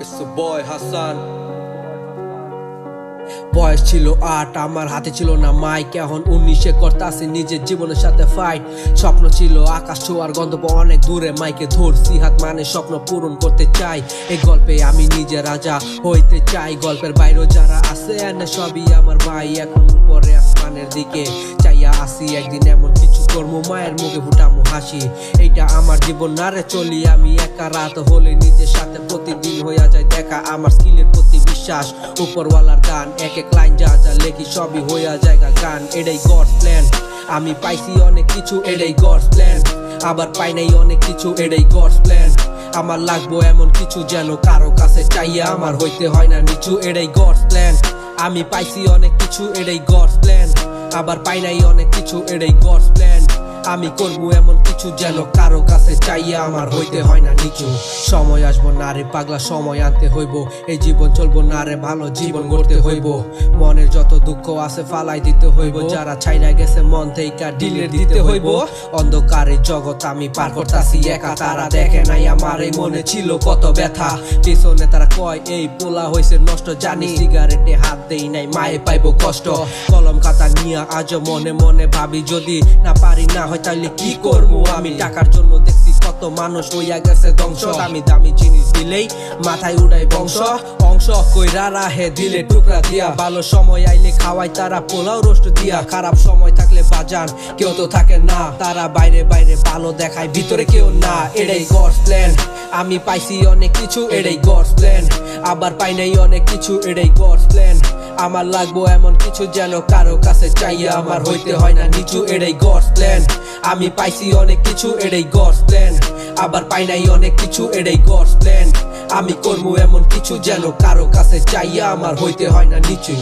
It's the boy Hassan. বয়স ছিল ৮, আমার হাতে ছিল না মাইক। এখন ১৯-এ করতাছি নিজের জীবনের সাথে ফাইট। স্বপ্ন ছিল আকাশ ছোঁয়ার গন্তব্য অনেক দূরে, মাইকে ধরছি হাত মানে স্বপ্ন পূরণ করতে চাই। এই গল্পে আমি নিজে রাজা হইতে চাই। গল্পের বাইরে যারা আছে এনে সবই আমার ভাই। এখন উপরে আসমানের দিকে চাইয়া আসি, একদিন এমন কিছু করবো মায়ের মুখে ফুটামো হাসি। এইটা আমার জীবন না রে, চলি আমি একা। রাত হলে নিজের সাথে প্রতিদিন হইয়া যায় দেখা। আমার স্কিলের প্রতি বিশ্বাস, উপরওয়ালার গান। এক এক লাইন যা যা লেখি সবই হইয়া জায়গা গান। এটাই গডস প্ল্যান, আমি পাইছি অনেক কিছু। এটাই গডস প্ল্যান, আবার পাই নাই অনেক কিছু। এটাই গডস প্ল্যান, আমার লাগবো এমন কিছু যেন কারো কাছে চাইয়া আমার হইতে হয় না নিচু। এটাই গডস প্ল্যান, আমি পাইছি অনেক কিছু। এটাই গডস প্ল্যান, আবার পাই নাই অনেক কিছু। এটাই গডস প্ল্যান, আমি করবো এমন কিছু যেন কারো কাছে চাইয়া আমার হইতে হয় না নিচু। সময় আসবো না রে পাগলা, সময় আনতে হইব। এই জীবন চলবো না রে, ভালো জীবন গড়তে হইব। মনের যত দুঃখ আছে ফালাই দিতে হইব। যারা ছাইরা গেছে মন থেকে ডিলেট দিতে হইব। অন্ধকারের জগৎ আমি পার করতাছি একা। তারা দেখে নাই আমার এই মনে ছিল কত ব্যথা। পিছনে তারা কয় এই পোলা হইছে নষ্ট, জানি সিগারেটে হাত দেই নাই মায়ে পাইবো কষ্ট। কলম খাতা নিয়ে আজ মনে মনে ভাবি, যদি না পারি না তাইলে কি করবো আমি। টাকার জন্য দেখছি কত মানুষ হইয়া গেছে ধ্বংস। দামি দামি জিনিস দিলেই মাথায় উড়াই বংশ। অংশ কইরা রাহে দিলে টুকরা দিয়া। ভালো সময় আইলে খাওয়াই তারা পোলাও রোস্ট দিয়া। খারাপ সময় থাকলে বাজান কেউ তো থাকে না। তারা বাইরে বাইরে ভালো দেখায়, ভিতরে কেউ না। এটাই গডস প্ল্যান, আমি পাইছি অনেক কিছু। এটাই গডস প্ল্যান, আবার পাই নাই অনেক কিছু। এটাই গডস প্ল্যান, আমার লাগবো এমন কিছু যেন কারো কাছে চাইয়া আমার হইতে হয় না নিচু। এটাই গডস প্ল্যান, আমি পাইছি অনেক কিছু। এটাই গডস প্ল্যান, আবার পাই নাই অনেক কিছু। এটাই গডস প্ল্যান, আমি করবো এমন কিছু যেন কারো কাছে চাইয়া আমার হইতে হয় না নিচু।